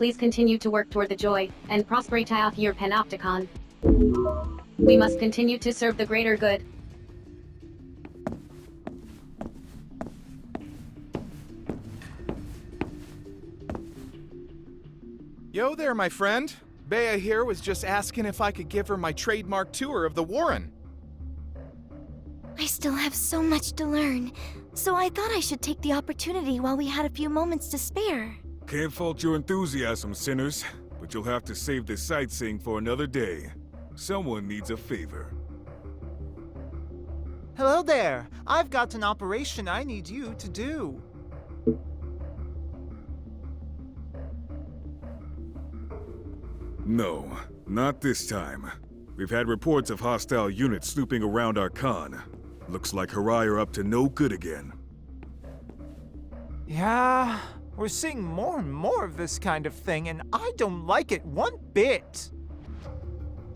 please continue to work toward the joy and prosperity of your Panopticon. We must continue to serve the greater good. Yo there, my friend. Bea here was just asking if I could give her my trademark tour of the Warren. I still have so much to learn, so I thought I should take the opportunity while we had a few moments to spare. Can't fault your enthusiasm, sinners, but you'll have to save this sightseeing for another day. Someone needs a favor. Hello there. I've got an operation I need you to do. No, not this time. We've had reports of hostile units snooping around our con. Looks like Harai are up to no good again. Yeah, we're seeing more and more of this kind of thing, and I don't like it one bit.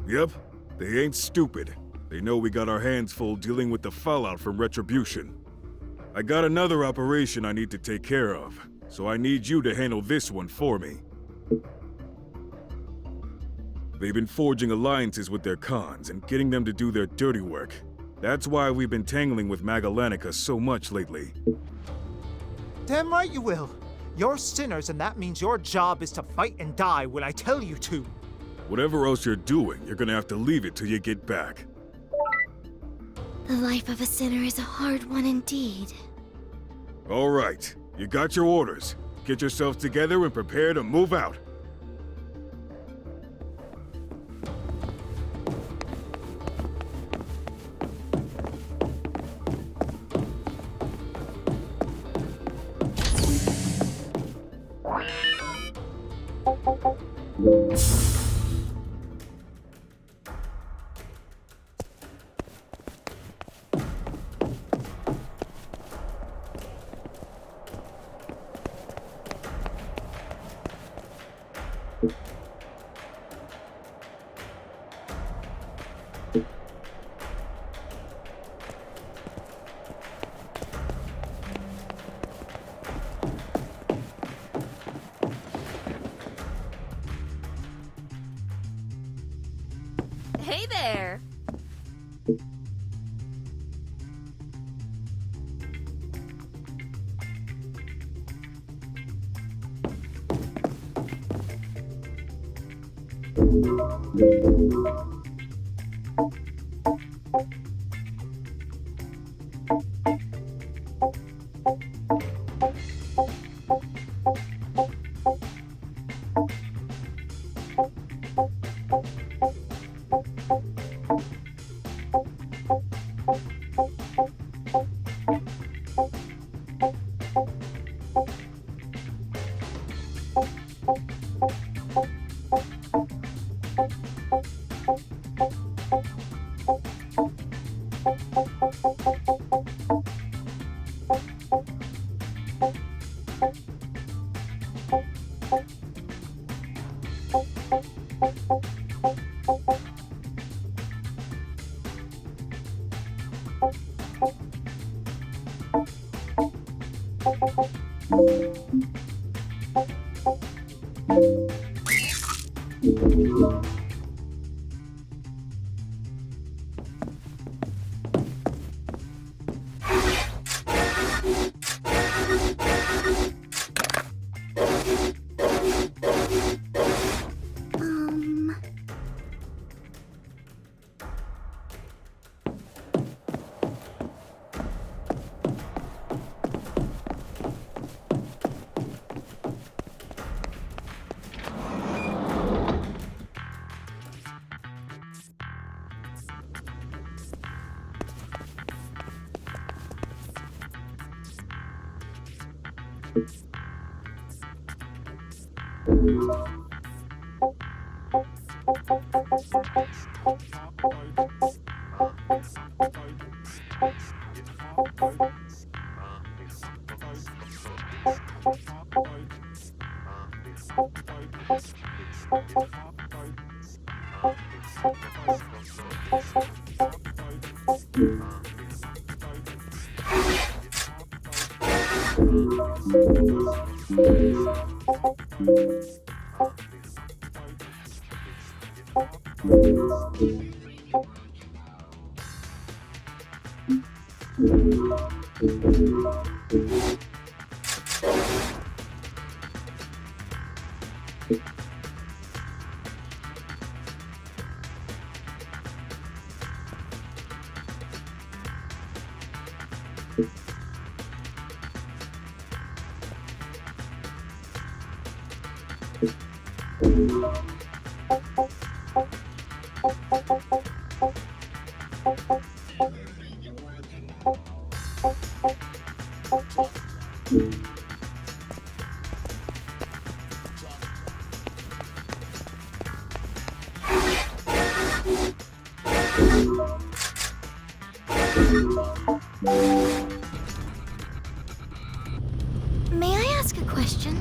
Yep, they ain't stupid. They know we got our hands full dealing with the fallout from Retribution. I got another operation I need to take care of, so I need you to handle this one for me. They've been forging alliances with their cons and getting them to do their dirty work. That's why we've been tangling with Magallanica so much lately. Damn right you will. You're sinners, and that means your job is to fight and die when I tell you to. Whatever else you're doing, you're gonna have to leave it till you get back. The life of a sinner is a hard one indeed. All right, you got your orders. Get yourselves together and prepare to move out. Hey there! May I ask a question?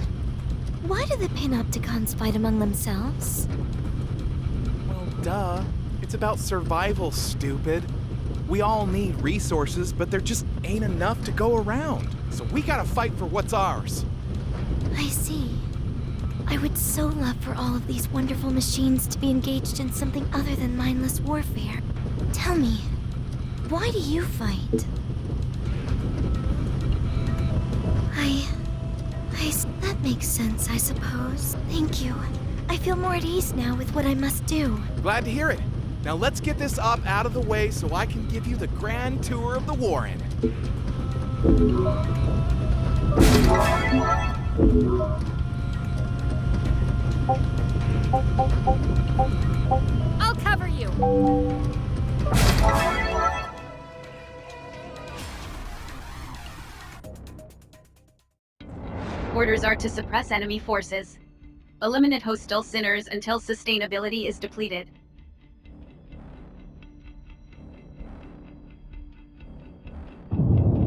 Why do the Panopticons fight among themselves? Well, duh. It's about survival, stupid. We all need resources, but there just ain't enough to go around. So we gotta fight for what's ours. I see. I would so love for all of these wonderful machines to be engaged in something other than mindless warfare. Tell me, why do you fight? That makes sense, I suppose. Thank you. I feel more at ease now with what I must do. Glad to hear it. Now let's get this up out of the way so I can give you the grand tour of the Warren. I'll cover you. Orders are to suppress enemy forces. Eliminate hostile sinners until sustainability is depleted.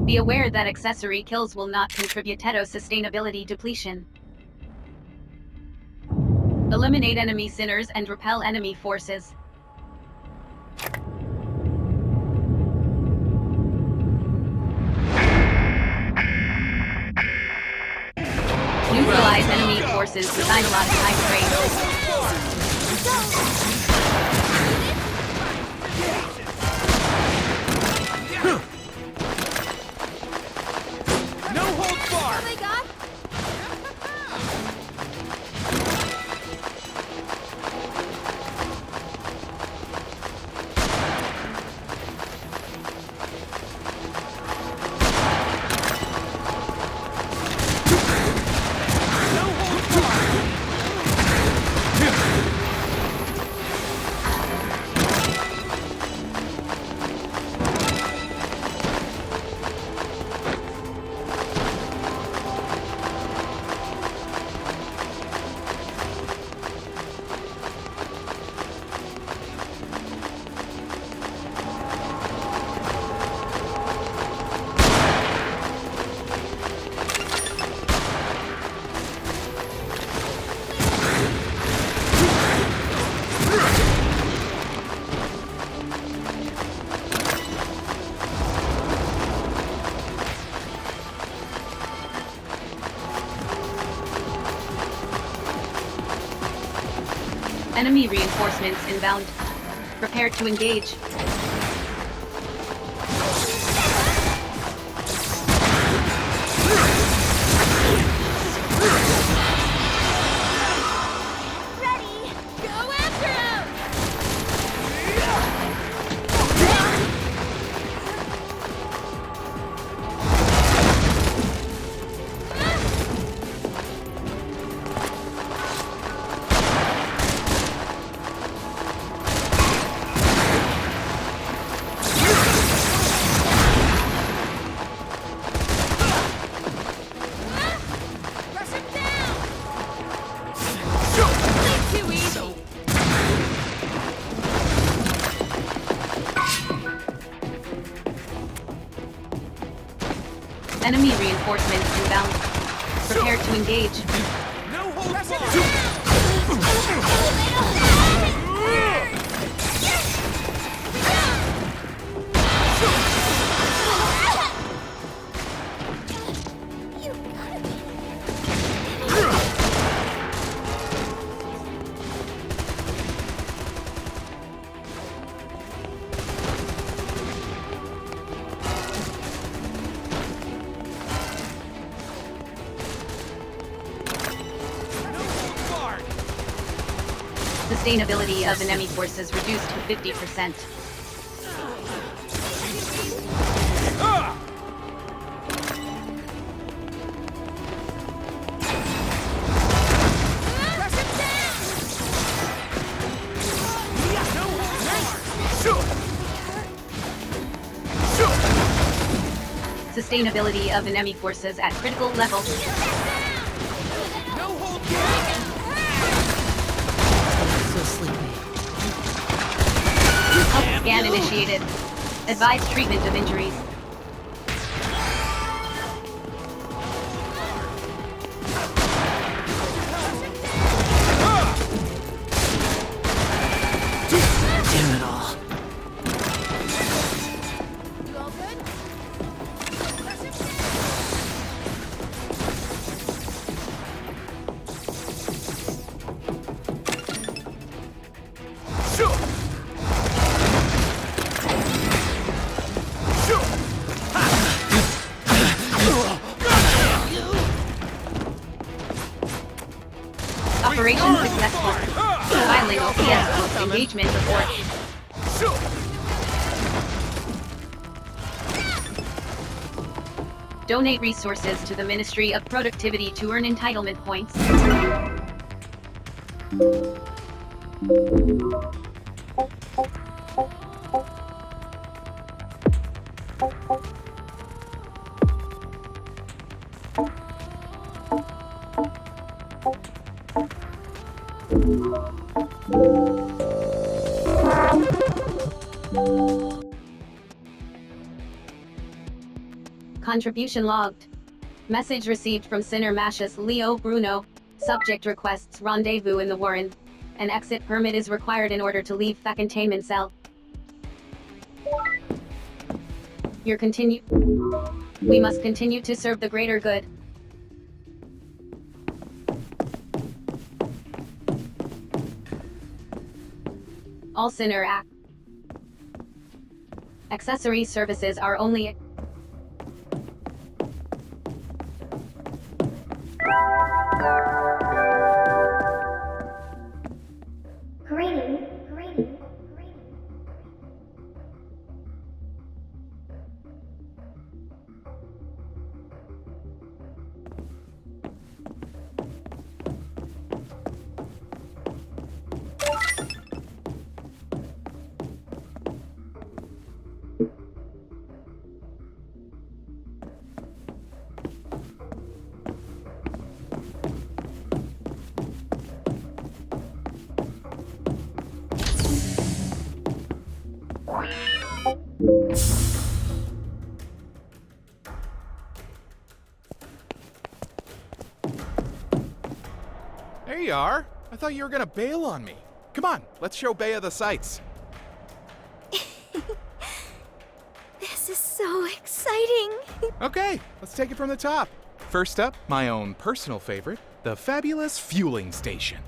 Be aware that accessory kills will not contribute to sustainability depletion. Eliminate enemy sinners and repel enemy forces. Neutralize enemy forces with ideological high No holds barred! They got? Enemy reinforcements inbound. Prepare to engage. Ready! Go after him! Press him down! Way too easy! Enemy reinforcements inbound. Prepare to engage. No holds barred! You gotta be... Sustainability of enemy forces reduced to 50%. Sustainability of enemy forces at critical levels. So sleepy. Health scan initiated. Advise treatment of injuries. Damn it all. You all good? Operation successful. Filing OPS post engagement report. Donate resources to the Ministry of Productivity to earn entitlement points. Contribution logged. Message received from Sinner Mashus Leo Bruno. Subject requests rendezvous in the Warren. An exit permit is required in order to leave the containment cell. We must continue to serve the greater good. All Sinner accessory services are only Greetings. There you are. I thought you were gonna bail on me. Come on, let's show Bea the sights. This is so exciting. Okay, let's take it from the top. First up, my own personal favorite, the fabulous fueling station.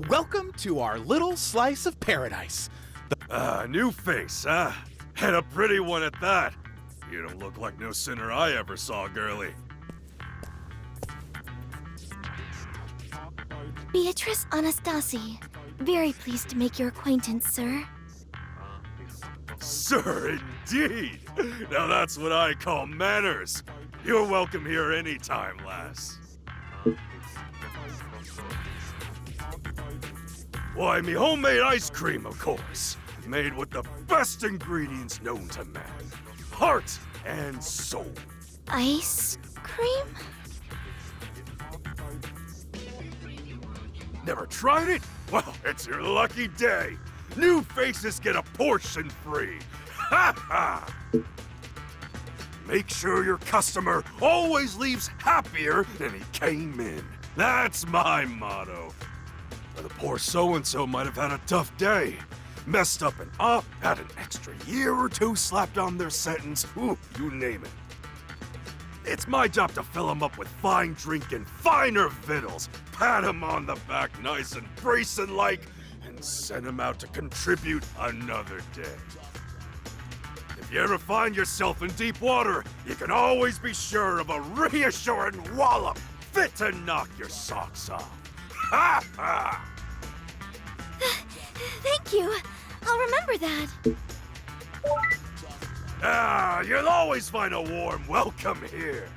Welcome to our little slice of paradise. New face, huh? And a pretty one at that. You don't look like no sinner I ever saw, girlie. Beatrice Anastasi. Very pleased to make your acquaintance, sir. Sir, indeed. Now that's what I call manners. You're welcome here anytime, lass. Why, me homemade ice cream, of course. Made with the best ingredients known to man. Heart and soul. Ice cream? Never tried it? Well, it's your lucky day. New faces get a portion free. Ha ha! Make sure your customer always leaves happier than he came in. That's my motto. The poor so-and-so might have had a tough day. Messed up and up, had an extra year or two slapped on their sentence. Ooh, you name it. It's my job to fill him up with fine drink and finer victuals, pat him on the back nice and bracing-like, and send him out to contribute another day. If you ever find yourself in deep water, you can always be sure of a reassuring wallop fit to knock your socks off. Ha ha! Thank you. I'll remember that. Ah, you'll always find a warm welcome here.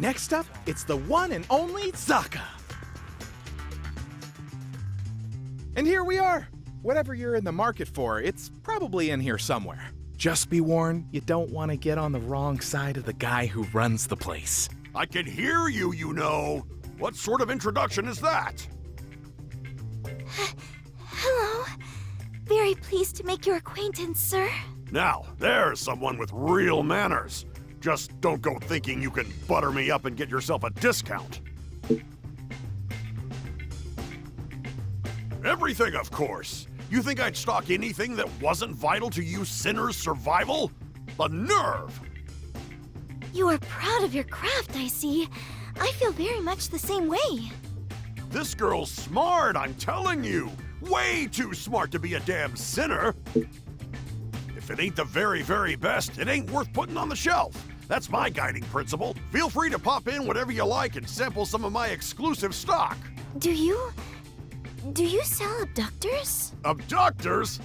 Next up, it's the one and only Zaka. And here we are. Whatever you're in the market for, it's probably in here somewhere. Just be warned, you don't want to get on the wrong side of the guy who runs the place. I can hear you, you know. What sort of introduction is that? Hello. Very pleased to make your acquaintance, sir. Now, there's someone with real manners. Just don't go thinking you can butter me up and get yourself a discount. Everything, of course. You think I'd stock anything that wasn't vital to you sinners' survival? The nerve! You are proud of your craft, I see. I feel very much the same way. This girl's smart, I'm telling you. Way too smart to be a damn sinner. If it ain't the very, very best, it ain't worth putting on the shelf. That's my guiding principle. Feel free to pop in whatever you like and sample some of my exclusive stock. Do you sell abductors? Abductors?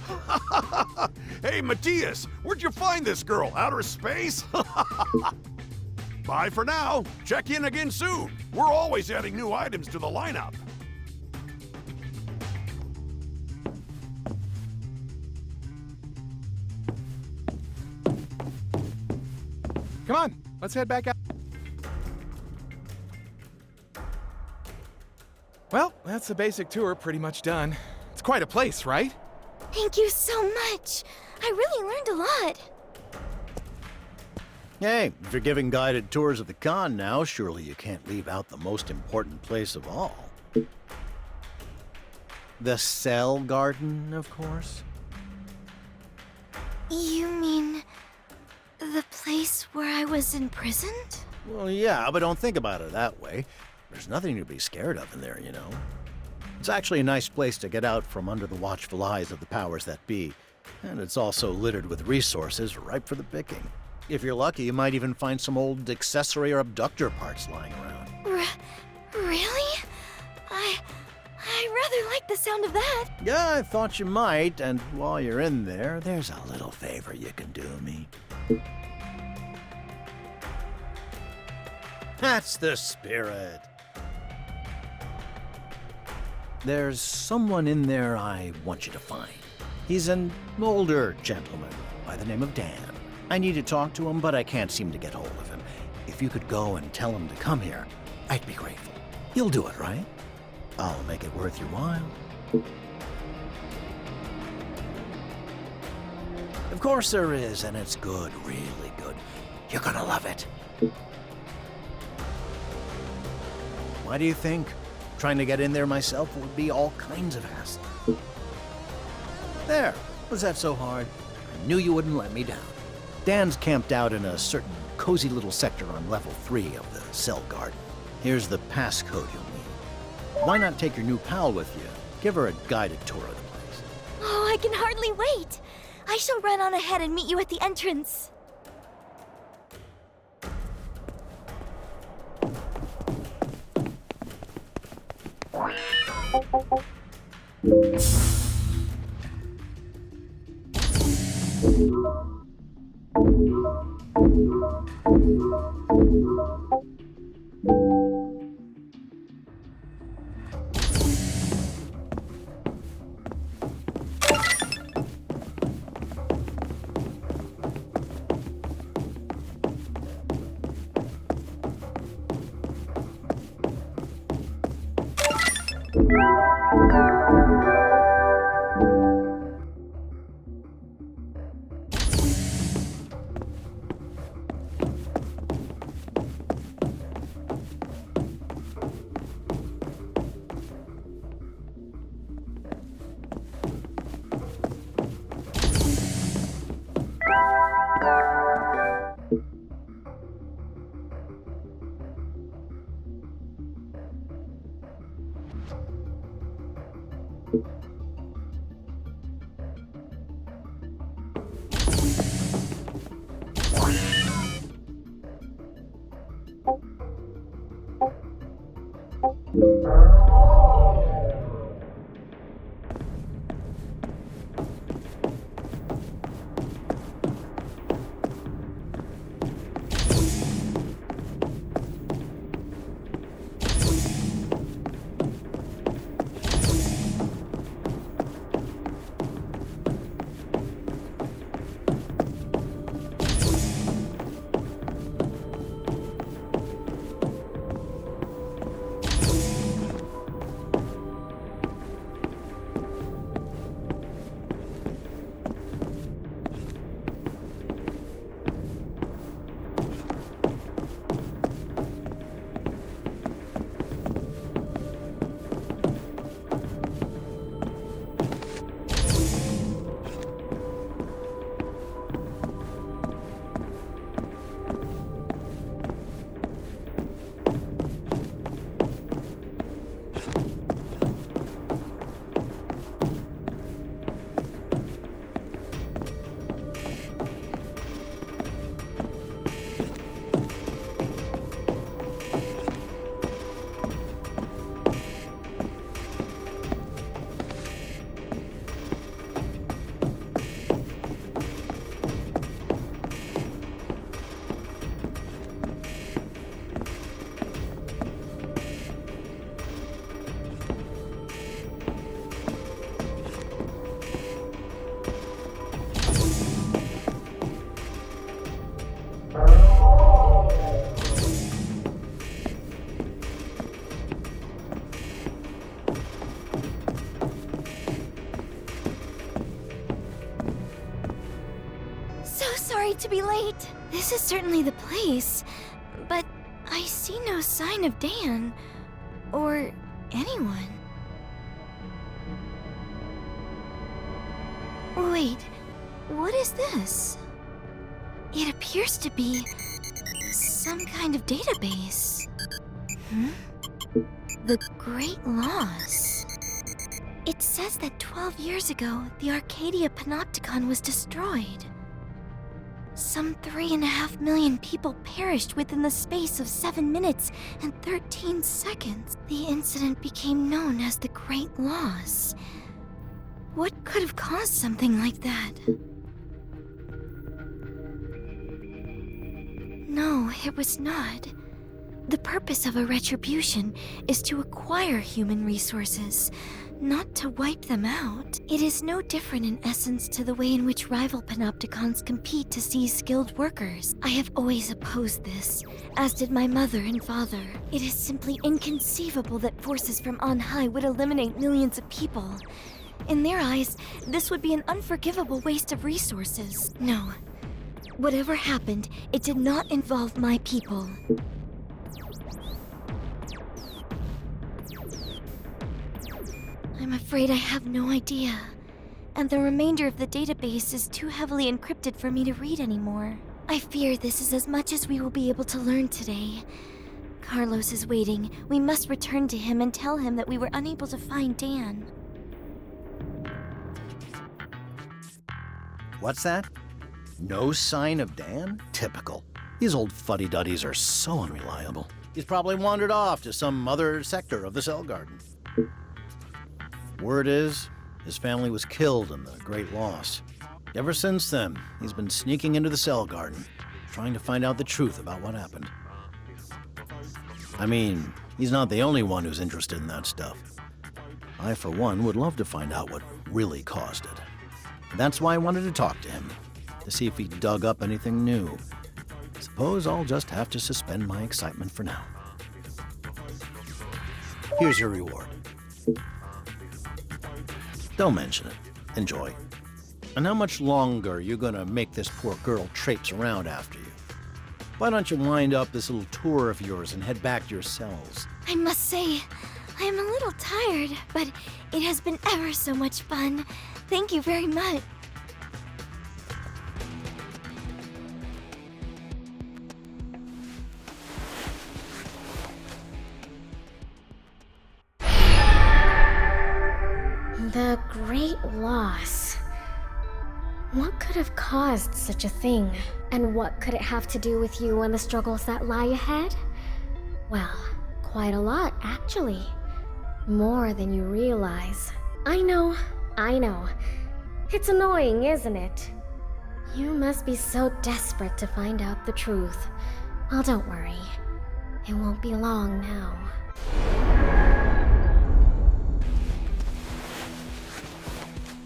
Hey, Matthias, where'd you find this girl? Outer space? Bye for now. Check in again soon. We're always adding new items to the lineup. Come on, let's head back out. Well, that's the basic tour pretty much done. It's quite a place, right? Thank you so much. I really learned a lot. Hey, if you're giving guided tours of the con now, surely you can't leave out the most important place of all. The Cell Garden, of course. You mean the place where I was imprisoned? Well, yeah, but don't think about it that way. There's nothing to be scared of in there, you know. It's actually a nice place to get out from under the watchful eyes of the powers that be. And it's also littered with resources ripe for the picking. If you're lucky, you might even find some old accessory or abductor parts lying around. Really? I rather like the sound of that. Yeah, I thought you might, and while you're in there, there's a little favor you can do me. That's the spirit. There's someone in there I want you to find. He's an older gentleman by the name of Dan. I need to talk to him, but I can't seem to get hold of him. If you could go and tell him to come here, I'd be grateful. You'll do it, right? I'll make it worth your while. Of course there is, and it's good, really good. You're gonna love it. Why do you think? Trying to get in there myself would be all kinds of hassle. There. Was that so hard? I knew you wouldn't let me down. Dan's camped out in a certain cozy little sector on level 3 of the Cell Garden. Here's the passcode you'll need. Why not take your new pal with you? Give her a guided tour of the place. Oh, I can hardly wait. I shall run on ahead and meet you at the entrance. Sorry to be late. This is certainly the place, but I see no sign of Dan or anyone. Wait, what is this? It appears to be some kind of database. The Great Loss. It says that 12 years ago, the Arcadia Panopticon was destroyed. Some 3.5 million people perished within the space of 7 minutes and 13 seconds. The incident became known as the Great Loss. What could have caused something like that? No, it was not. The purpose of a retribution is to acquire human resources, not to wipe them out. It is no different in essence to the way in which rival Panopticons compete to seize skilled workers. I have always opposed this, as did my mother and father. It is simply inconceivable that forces from on high would eliminate millions of people. In their eyes, this would be an unforgivable waste of resources. No. Whatever happened, it did not involve my people. I'm afraid I have no idea, and the remainder of the database is too heavily encrypted for me to read anymore. I fear this is as much as we will be able to learn today. Carlos is waiting. We must return to him and tell him that we were unable to find Dan. What's that? No sign of Dan? Typical. These old fuddy-duddies are so unreliable. He's probably wandered off to some other sector of the cell garden. Word is, his family was killed in the Great Loss. Ever since then, he's been sneaking into the cell garden, trying to find out the truth about what happened. I mean, he's not the only one who's interested in that stuff. I, for one, would love to find out what really caused it. And that's why I wanted to talk to him, to see if he dug up anything new. Suppose I'll just have to suspend my excitement for now. Here's your reward. Don't mention it. Enjoy. And how much longer are you gonna make this poor girl traipse around after you? Why don't you wind up this little tour of yours and head back to your cells? I must say, I am a little tired, but it has been ever so much fun. Thank you very much. The great loss. What could have caused such a thing? And what could it have to do with you and the struggles that lie ahead? Well, quite a lot, actually. More than you realize. I know. It's annoying, isn't it? You must be so desperate to find out the truth. Well, don't worry. It won't be long now.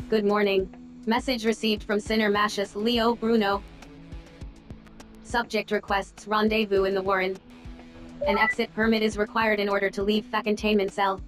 Good morning. Message received from Sinner Mashus Leo Bruno. Subject requests rendezvous in the Warren. An exit permit is required in order to leave the containment cell.